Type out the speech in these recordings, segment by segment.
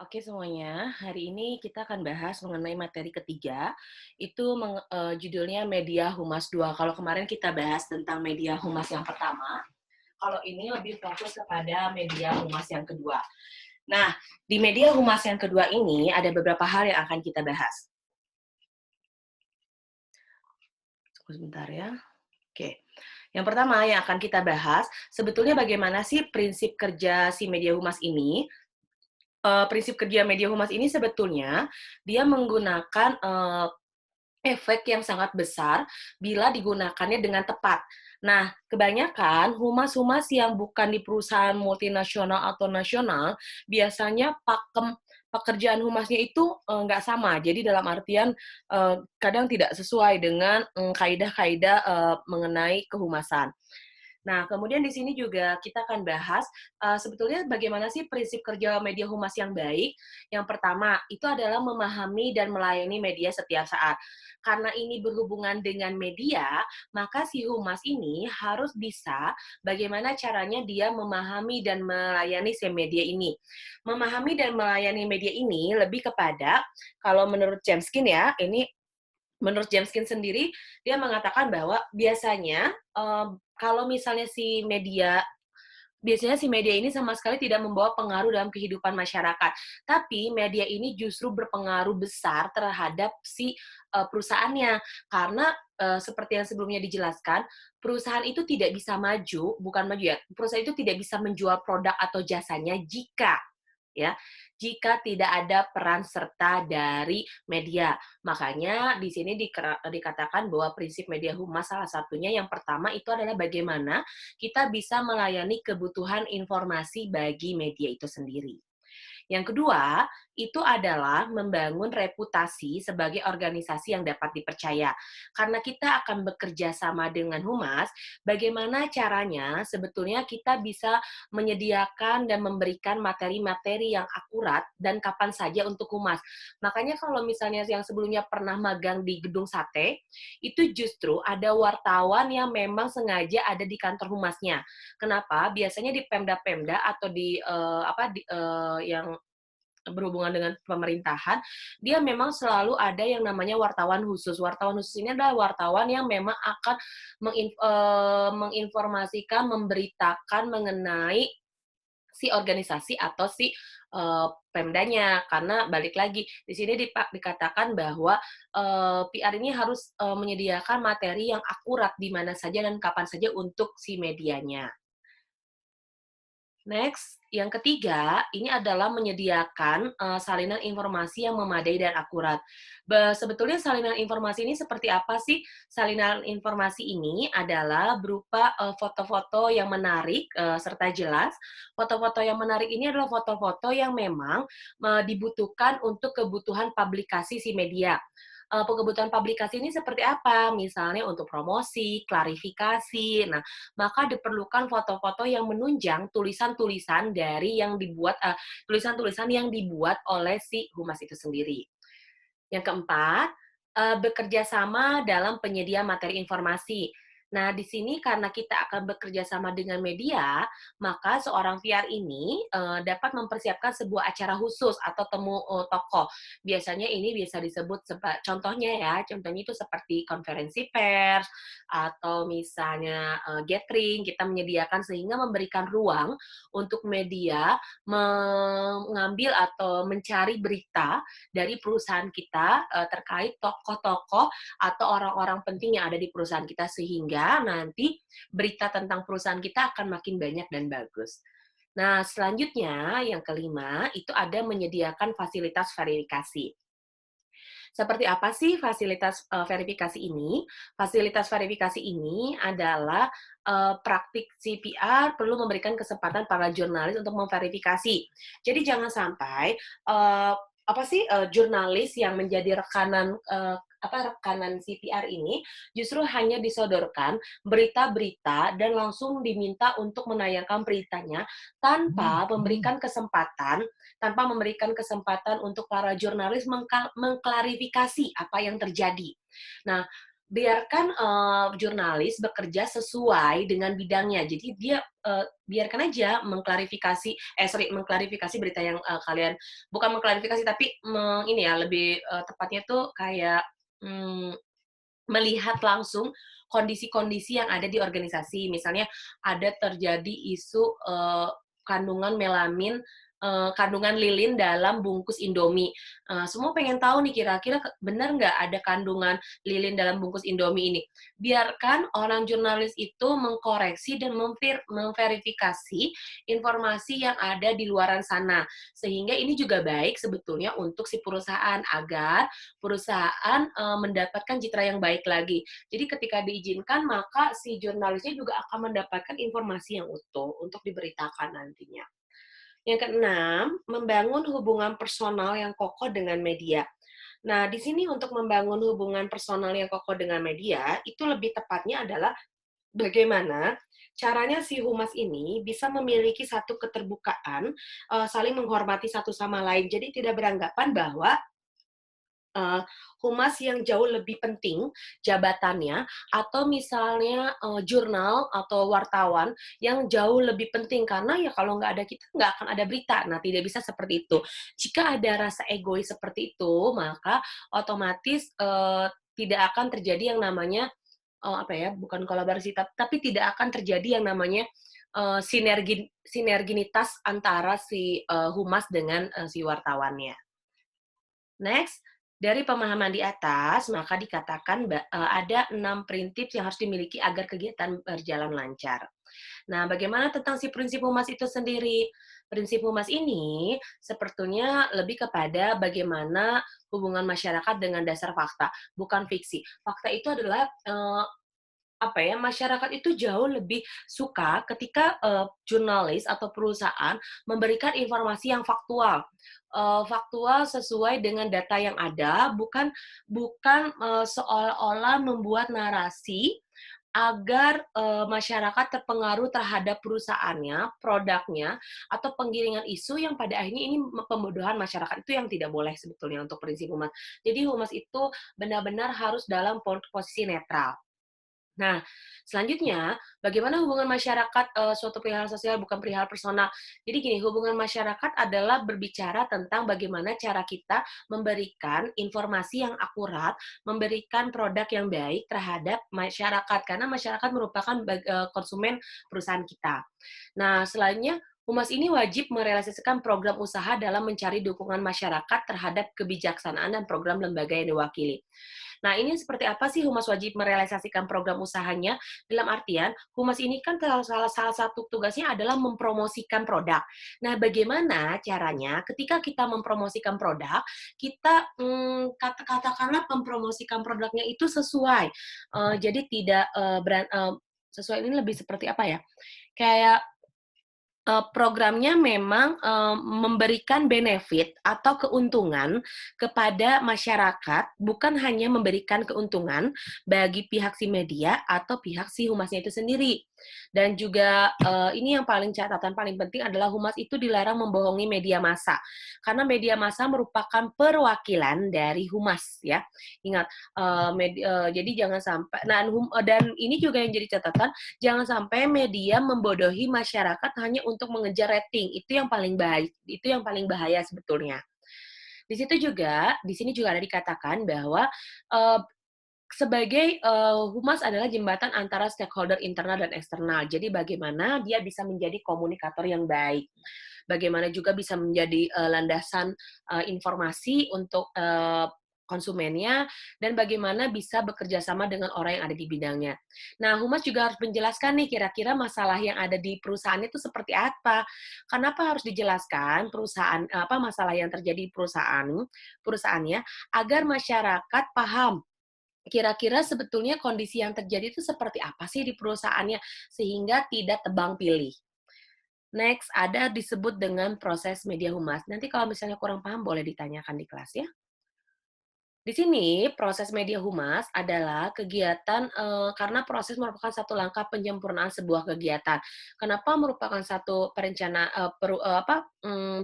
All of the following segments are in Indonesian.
Oke semuanya, hari ini kita akan bahas mengenai materi ketiga, itu judulnya Media Humas 2. Kalau kemarin kita bahas tentang media humas yang pertama, kalau ini lebih fokus kepada media humas yang kedua. Nah, di media humas yang kedua ini ada beberapa hal yang akan kita bahas. Tunggu sebentar ya. Oke. Yang pertama yang akan kita bahas, sebetulnya bagaimana sih prinsip kerja si media humas ini. Prinsip kerja media humas ini sebetulnya dia menggunakan efek yang sangat besar bila digunakannya dengan tepat. Nah, kebanyakan humas-humas yang bukan di perusahaan multinasional atau nasional, biasanya pakem pekerjaan humasnya itu nggak sama. Jadi dalam artian kadang tidak sesuai dengan kaidah-kaidah mengenai kehumasan. Nah, kemudian di sini juga kita akan bahas, sebetulnya bagaimana sih prinsip kerja media humas yang baik. Yang pertama, itu adalah memahami dan melayani media setiap saat. Karena ini berhubungan dengan media, maka si humas ini harus bisa bagaimana caranya dia memahami dan melayani si media ini. Memahami dan melayani media ini lebih kepada, kalau menurut Chomsky ya, ini menurut Chomsky sendiri, dia mengatakan bahwa biasanya, kalau misalnya biasanya si media ini sama sekali tidak membawa pengaruh dalam kehidupan masyarakat. Tapi media ini justru berpengaruh besar terhadap si perusahaannya. Karena seperti yang sebelumnya dijelaskan, perusahaan itu tidak bisa maju, bukan maju ya, perusahaan itu tidak bisa menjual produk atau jasanya ya, jika tidak ada peran serta dari media. Makanya di sini dikatakan bahwa prinsip media humas salah satunya yang pertama itu adalah bagaimana kita bisa melayani kebutuhan informasi bagi media itu sendiri. Yang kedua, itu adalah membangun reputasi sebagai organisasi yang dapat dipercaya. Karena kita akan bekerja sama dengan humas, bagaimana caranya sebetulnya kita bisa menyediakan dan memberikan materi-materi yang akurat dan kapan saja untuk humas. Makanya kalau misalnya yang sebelumnya pernah magang di gedung sate, itu justru ada wartawan yang memang sengaja ada di kantor humasnya. Kenapa? Biasanya di Pemda-Pemda atau di yang berhubungan dengan pemerintahan, dia memang selalu ada yang namanya wartawan khusus. Wartawan khusus ini adalah wartawan yang memang akan menginformasikan, memberitakan mengenai si organisasi atau si Pemdanya. Karena balik lagi, di sini dikatakan bahwa PR ini harus menyediakan materi yang akurat di mana saja dan kapan saja untuk si medianya. Next, yang ketiga, ini adalah menyediakan salinan informasi yang memadai dan akurat. Sebetulnya salinan informasi ini seperti apa sih? Salinan informasi ini adalah berupa foto-foto yang menarik serta jelas. Foto-foto yang menarik ini adalah foto-foto yang memang dibutuhkan untuk kebutuhan publikasi si media. Kebutuhan publikasi ini seperti apa? Misalnya untuk promosi, klarifikasi. Nah, maka diperlukan foto-foto yang menunjang tulisan-tulisan dari yang dibuat tulisan-tulisan yang dibuat oleh si humas itu sendiri. Yang keempat, bekerja sama dalam penyedia materi informasi. Nah, di sini karena kita akan bekerja sama dengan media, maka seorang VR ini dapat mempersiapkan sebuah acara khusus atau temu tokoh. Biasanya ini bisa disebut contohnya ya, contohnya itu seperti konferensi pers atau misalnya gathering, kita menyediakan sehingga memberikan ruang untuk media mengambil atau mencari berita dari perusahaan kita terkait tokoh-tokoh atau orang-orang penting yang ada di perusahaan kita sehingga nanti berita tentang perusahaan kita akan makin banyak dan bagus. Nah, selanjutnya yang kelima itu ada menyediakan fasilitas verifikasi. Seperti apa sih fasilitas verifikasi ini? Fasilitas verifikasi ini adalah praktik CPR perlu memberikan kesempatan para jurnalis untuk memverifikasi. Jadi jangan sampai jurnalis yang menjadi rekanan CPR ini justru hanya disodorkan berita-berita dan langsung diminta untuk menayangkan beritanya tanpa memberikan kesempatan untuk para jurnalis mengklarifikasi apa yang terjadi. Nah, biarkan, jurnalis bekerja sesuai dengan bidangnya. Jadi dia, biarkan aja mengklarifikasi berita yang, kalian bukan mengklarifikasi, tapi ini ya, lebih, tepatnya tuh kayak, mmm, melihat langsung kondisi-kondisi yang ada di organisasi. Misalnya ada terjadi isu, kandungan melamin, kandungan lilin dalam bungkus Indomie. Semua pengen tahu nih kira-kira benar nggak ada kandungan lilin dalam bungkus Indomie ini. Biarkan orang jurnalis itu mengkoreksi dan memverifikasi informasi yang ada di luaran sana. Sehingga ini juga baik sebetulnya untuk si perusahaan agar perusahaan, mendapatkan citra yang baik lagi. Jadi ketika diizinkan, maka si jurnalisnya juga akan mendapatkan informasi yang utuh untuk diberitakan nantinya. Yang keenam, membangun hubungan personal yang kokoh dengan media. Nah, di sini untuk membangun hubungan personal yang kokoh dengan media, itu lebih tepatnya adalah bagaimana caranya si humas ini bisa memiliki satu keterbukaan, saling menghormati satu sama lain. Jadi tidak beranggapan bahwa humas yang jauh lebih penting jabatannya, atau misalnya, jurnal atau wartawan yang jauh lebih penting, karena ya kalau nggak ada kita, nggak akan ada berita. Nah, tidak bisa seperti itu. Jika ada rasa egois seperti itu, maka otomatis, tidak akan terjadi yang namanya, apa ya, bukan kolaborasi, tapi tidak akan terjadi yang namanya, sinerginitas antara si, humas dengan, si wartawannya. Next, dari pemahaman di atas, maka dikatakan ada 6 prinsip yang harus dimiliki agar kegiatan berjalan lancar. Nah, bagaimana tentang si prinsip humas itu sendiri? Prinsip humas ini sepertinya lebih kepada bagaimana hubungan masyarakat dengan dasar fakta, bukan fiksi. Fakta itu adalah, apa ya, masyarakat itu jauh lebih suka ketika, jurnalis atau perusahaan memberikan informasi yang faktual. Faktual sesuai dengan data yang ada, bukan bukan, seolah-olah membuat narasi agar, masyarakat terpengaruh terhadap perusahaannya, produknya, atau penggiringan isu yang pada akhirnya ini pembodohan masyarakat. Itu yang tidak boleh sebetulnya untuk prinsip humas. Jadi humas itu benar-benar harus dalam posisi netral. Nah, selanjutnya, bagaimana hubungan masyarakat, suatu perihal sosial bukan perihal personal. Jadi gini, hubungan masyarakat adalah berbicara tentang bagaimana cara kita memberikan informasi yang akurat, memberikan produk yang baik terhadap masyarakat, karena masyarakat merupakan konsumen perusahaan kita. Nah, selanjutnya, humas ini wajib merealisasikan program usaha dalam mencari dukungan masyarakat terhadap kebijaksanaan dan program lembaga yang diwakili. Nah, ini seperti apa sih humas wajib merealisasikan program usahanya? Dalam artian, humas ini kan salah satu tugasnya adalah mempromosikan produk. Nah, bagaimana caranya ketika kita mempromosikan produk, kita katakanlah mempromosikan produknya itu sesuai, jadi tidak sesuai ini lebih seperti apa ya? Kayak programnya memang, memberikan benefit atau keuntungan kepada masyarakat, bukan hanya memberikan keuntungan bagi pihak si media atau pihak si humasnya itu sendiri. Dan juga, ini yang catatan paling penting adalah humas itu dilarang membohongi media massa, karena media massa merupakan perwakilan dari humas ya. Ingat, jadi jangan sampai dan ini juga yang jadi catatan, jangan sampai media membodohi masyarakat hanya untuk mengejar rating, itu yang paling bahaya sebetulnya. Di sini juga ada dikatakan bahwa, eee, sebagai, humas adalah jembatan antara stakeholder internal dan eksternal. Jadi bagaimana dia bisa menjadi komunikator yang baik, bagaimana juga bisa menjadi, landasan, informasi untuk, konsumennya, dan bagaimana bisa bekerja sama dengan orang yang ada di bidangnya. Nah, humas juga harus menjelaskan nih kira-kira masalah yang ada di perusahaan itu seperti apa. Kenapa harus dijelaskan masalah yang terjadi di perusahaannya, agar masyarakat paham kira-kira sebetulnya kondisi yang terjadi itu seperti apa sih di perusahaannya, sehingga tidak tebang pilih. Next, ada disebut dengan proses media humas. Nanti kalau misalnya kurang paham boleh ditanyakan di kelas ya. Di sini proses media humas adalah kegiatan karena proses merupakan satu langkah penyempurnaan sebuah kegiatan. Kenapa merupakan satu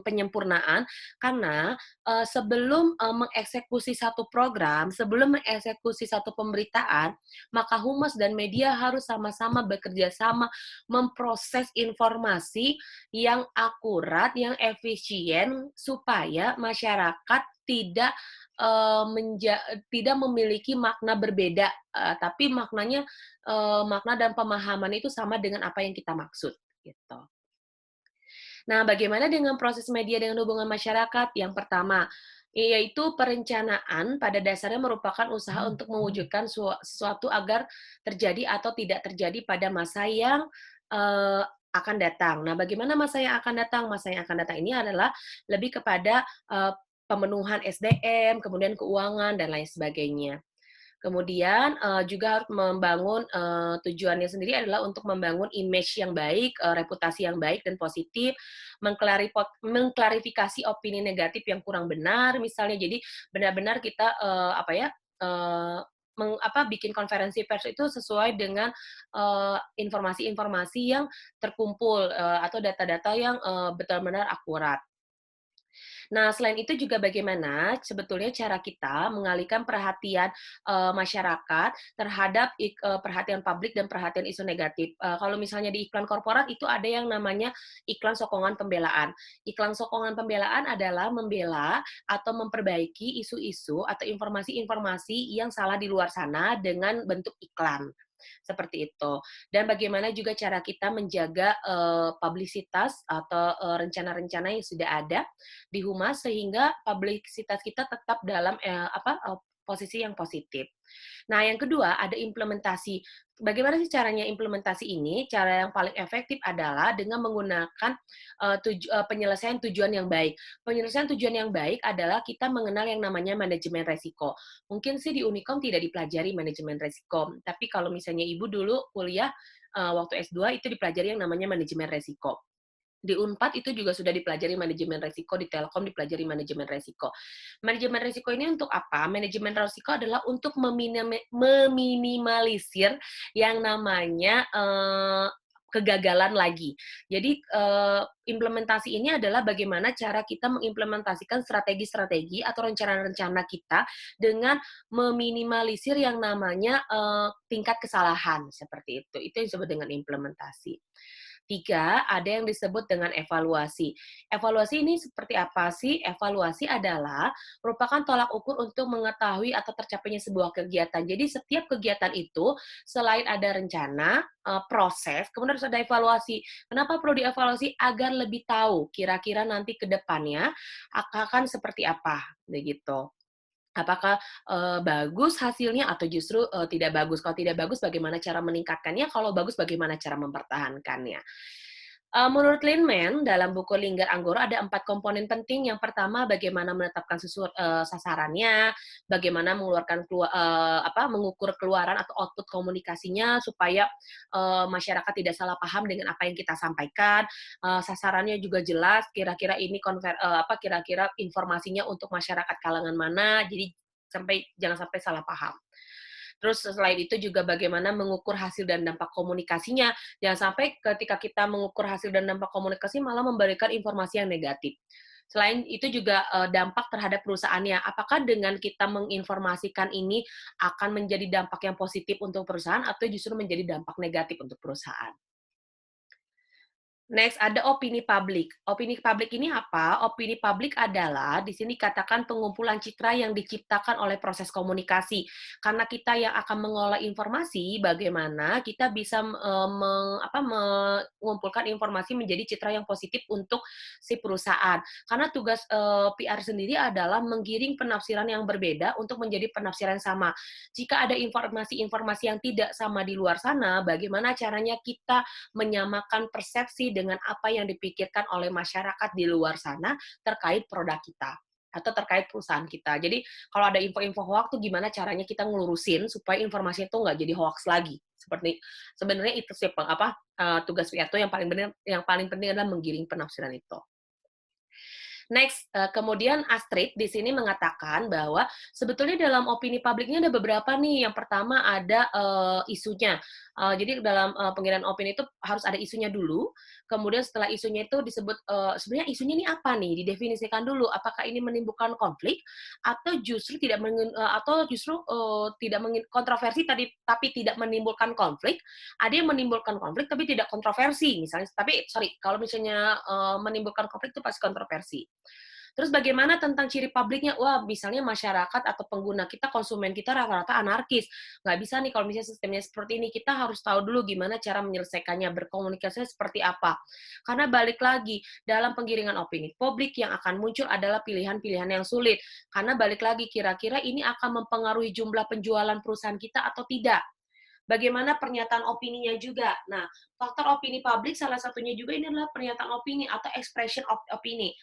penyempurnaan? Karena, sebelum, mengeksekusi satu program, sebelum mengeksekusi satu pemberitaan, maka humas dan media harus sama-sama bekerja sama memproses informasi yang akurat, yang efisien, supaya masyarakat tidak memiliki makna berbeda, tapi makna dan pemahaman itu sama dengan apa yang kita maksud, gitu. Nah, bagaimana dengan proses media dengan hubungan masyarakat? Yang pertama, yaitu perencanaan pada dasarnya merupakan usaha untuk mewujudkan sesuatu agar terjadi atau tidak terjadi pada masa yang, akan datang. Nah, bagaimana masa yang akan datang? Masa yang akan datang ini adalah lebih kepada, pemenuhan SDM, kemudian keuangan, dan lain sebagainya. Kemudian, juga harus membangun, tujuannya sendiri adalah untuk membangun image yang baik, reputasi yang baik dan positif, mengklarifikasi opini negatif yang kurang benar misalnya. Jadi benar-benar kita, bikin konferensi pers itu sesuai dengan, informasi-informasi yang terkumpul, atau data-data yang, benar-benar akurat. Nah, selain itu juga bagaimana sebetulnya cara kita mengalihkan perhatian, masyarakat terhadap perhatian publik dan perhatian isu negatif. Kalau misalnya di iklan korporat itu ada yang namanya iklan sokongan pembelaan. Iklan sokongan pembelaan adalah membela atau memperbaiki isu-isu atau informasi-informasi yang salah di luar sana dengan bentuk iklan, seperti itu. Dan bagaimana juga cara kita menjaga, publisitas atau, rencana-rencana yang sudah ada di humas sehingga publisitas kita tetap dalam, posisi yang positif. Nah, yang kedua ada implementasi. Bagaimana sih caranya implementasi ini? Cara yang paling efektif adalah dengan menggunakan, penyelesaian tujuan yang baik. Penyelesaian tujuan yang baik adalah kita mengenal yang namanya manajemen resiko. Mungkin sih di Unikom tidak dipelajari manajemen resiko, tapi kalau misalnya Ibu dulu kuliah, waktu S2 itu dipelajari yang namanya manajemen resiko. Di Unpad itu juga sudah dipelajari manajemen resiko, di Telkom dipelajari manajemen resiko. Manajemen resiko ini untuk apa? Manajemen resiko adalah untuk meminimalisir yang namanya, kegagalan lagi. Jadi, implementasi ini adalah bagaimana cara kita mengimplementasikan strategi-strategi atau rencana-rencana kita dengan meminimalisir yang namanya, tingkat kesalahan, seperti itu. Itu yang disebut dengan implementasi. 3, ada yang disebut dengan evaluasi. Evaluasi ini seperti apa sih? Evaluasi adalah merupakan tolak ukur untuk mengetahui atau tercapainya sebuah kegiatan. Jadi setiap kegiatan itu selain ada rencana, proses, kemudian harus ada evaluasi. Kenapa perlu dievaluasi? Agar lebih tahu kira-kira nanti ke depannya akan seperti apa, begitu. Apakah, bagus hasilnya atau justru, tidak bagus? Kalau tidak bagus bagaimana cara meningkatkannya, kalau bagus bagaimana cara mempertahankannya? Menurut Linneman, dalam buku Linggar Anggoro ada 4 komponen penting. Yang pertama, bagaimana menetapkan sasarannya, bagaimana mengukur keluaran atau output komunikasinya supaya, masyarakat tidak salah paham dengan apa yang kita sampaikan, sasarannya juga jelas, kira-kira informasinya untuk masyarakat kalangan mana, jadi jangan sampai salah paham. Terus selain itu juga bagaimana mengukur hasil dan dampak komunikasinya. Jangan sampai ketika kita mengukur hasil dan dampak komunikasi malah memberikan informasi yang negatif. Selain itu juga dampak terhadap perusahaannya. Apakah dengan kita menginformasikan ini akan menjadi dampak yang positif untuk perusahaan atau justru menjadi dampak negatif untuk perusahaan? Next, ada opini publik. Opini publik ini apa? Opini publik adalah di sini katakan pengumpulan citra yang diciptakan oleh proses komunikasi. Karena kita yang akan mengolah informasi, bagaimana kita bisa mengumpulkan informasi menjadi citra yang positif untuk si perusahaan. Karena tugas PR sendiri adalah menggiring penafsiran yang berbeda untuk menjadi penafsiran yang sama. Jika ada informasi-informasi yang tidak sama di luar sana, bagaimana caranya kita menyamakan persepsi dengan apa yang dipikirkan oleh masyarakat di luar sana terkait produk kita atau terkait perusahaan kita. Jadi kalau ada info-info hoax tuh gimana caranya kita ngelurusin supaya informasinya itu nggak jadi hoax lagi. Seperti sebenarnya itu sih tugas PR itu yang paling penting adalah menggiring penafsiran itu. Next, kemudian Astrid di sini mengatakan bahwa sebetulnya dalam opini publiknya ada beberapa nih. Yang pertama ada isunya. Jadi dalam pengirian opini itu harus ada isunya dulu. Kemudian setelah isunya itu disebut sebenarnya isunya ini apa nih? Didefinisikan dulu. Apakah ini menimbulkan konflik atau justru tidak kontroversi tadi tapi tidak menimbulkan konflik. Ada yang menimbulkan konflik tapi tidak kontroversi misalnya. Tapi sorry, kalau misalnya menimbulkan konflik itu pasti kontroversi. Terus bagaimana tentang ciri publiknya? Wah, misalnya masyarakat atau pengguna kita, konsumen kita rata-rata anarkis. Nggak bisa nih kalau misalnya sistemnya seperti ini. Kita harus tahu dulu gimana cara menyelesaikannya, berkomunikasinya seperti apa. Karena balik lagi, dalam penggiringan opini publik yang akan muncul adalah pilihan-pilihan yang sulit. Karena balik lagi, kira-kira ini akan mempengaruhi jumlah penjualan perusahaan kita atau tidak. Bagaimana pernyataan opininya juga. Nah, faktor opini publik salah satunya juga ini adalah pernyataan opini atau expression of opini.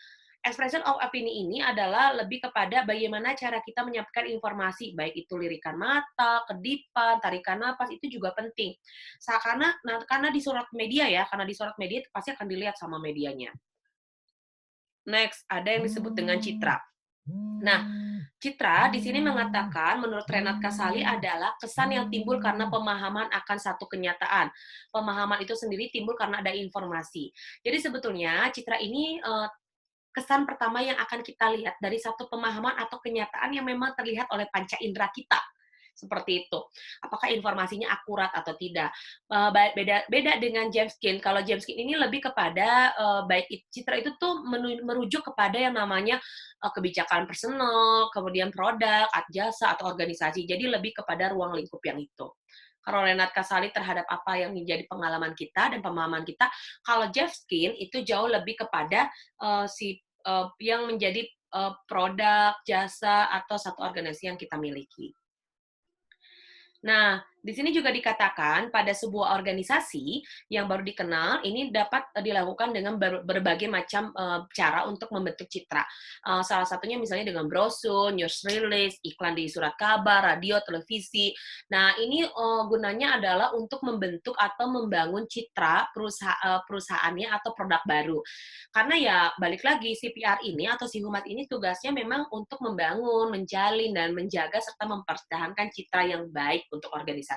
Expression of opini ini adalah lebih kepada bagaimana cara kita menyampaikan informasi, baik itu lirikan mata, kedipan, tarikan napas, itu juga penting. Karena di surat media ya, karena di surat media pasti akan dilihat sama medianya. Next, ada yang disebut dengan citra. Nah, citra di sini mengatakan menurut Renat Kasali adalah kesan yang timbul karena pemahaman akan satu kenyataan. Pemahaman itu sendiri timbul karena ada informasi. Jadi sebetulnya citra ini kesan pertama yang akan kita lihat dari satu pemahaman atau kenyataan yang memang terlihat oleh panca indera kita. Seperti itu. Apakah informasinya akurat atau tidak. Beda dengan Jameskin. Kalau Jameskin ini lebih kepada baik citra itu tuh merujuk kepada yang namanya kebijakan personal, kemudian produk, jasa atau organisasi. Jadi lebih kepada ruang lingkup yang itu. Kalau Renat Kasali terhadap apa yang menjadi pengalaman kita dan pemahaman kita, kalau Jameskin itu jauh lebih kepada yang menjadi produk, jasa, atau satu organisasi yang kita miliki. Nah, di sini juga dikatakan pada sebuah organisasi yang baru dikenal, ini dapat dilakukan dengan berbagai macam cara untuk membentuk citra. Salah satunya misalnya dengan brosur, news release, iklan di surat kabar, radio, televisi. Nah, ini gunanya adalah untuk membentuk atau membangun citra perusahaannya atau produk baru. Karena ya balik lagi, si PR ini atau si humas ini tugasnya memang untuk membangun, menjalin, dan menjaga serta mempertahankan citra yang baik untuk organisasinya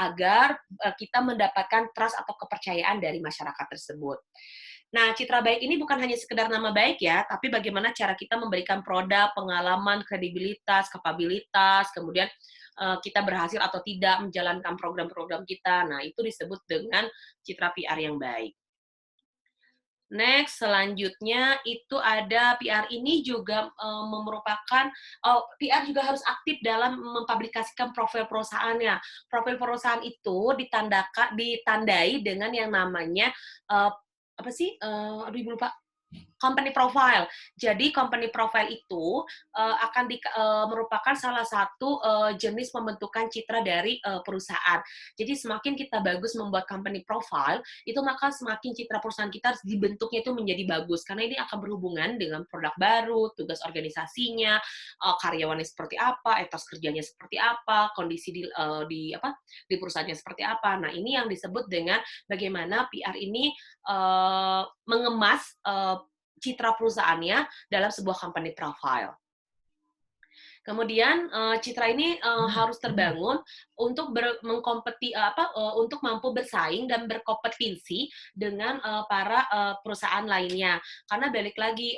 agar kita mendapatkan trust atau kepercayaan dari masyarakat tersebut. Nah, citra baik ini bukan hanya sekedar nama baik ya, tapi bagaimana cara kita memberikan produk, pengalaman, kredibilitas, kapabilitas, kemudian kita berhasil atau tidak menjalankan program-program kita. Nah, itu disebut dengan citra PR yang baik. Next, selanjutnya itu ada PR ini juga merupakan PR juga harus aktif dalam mempublikasikan profil perusahaannya. Profil perusahaan itu ditandai dengan yang namanya apa sih? Aduh, ibu lupa. Company profile. Jadi company profile itu akan merupakan salah satu jenis pembentukan citra dari perusahaan. Jadi semakin kita bagus membuat company profile, itu maka semakin citra perusahaan kita dibentuknya itu menjadi bagus karena ini akan berhubungan dengan produk baru, tugas organisasinya, karyawannya seperti apa, etos kerjanya seperti apa, kondisi di perusahaannya seperti apa. Nah, ini yang disebut dengan bagaimana PR ini mengemas citra perusahaannya dalam sebuah company profile. Kemudian citra ini harus terbangun untuk untuk mampu bersaing dan berkompetensi dengan para perusahaan lainnya. Karena balik lagi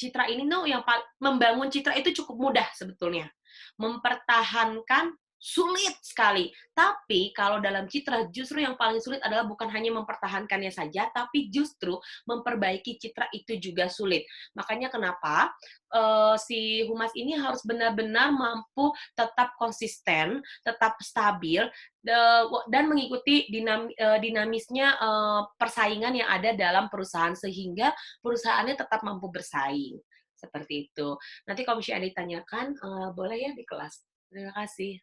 citra ini yang membangun citra itu cukup mudah sebetulnya. Mempertahankan sulit sekali. Tapi kalau dalam citra justru yang paling sulit adalah bukan hanya mempertahankannya saja, tapi justru memperbaiki citra itu juga sulit. Makanya kenapa si humas ini harus benar-benar mampu tetap konsisten, tetap stabil, dan mengikuti dinamisnya persaingan yang ada dalam perusahaan sehingga perusahaannya tetap mampu bersaing. Seperti itu. Nanti kalau misalnya ditanyakan, boleh ya di kelas. Terima kasih.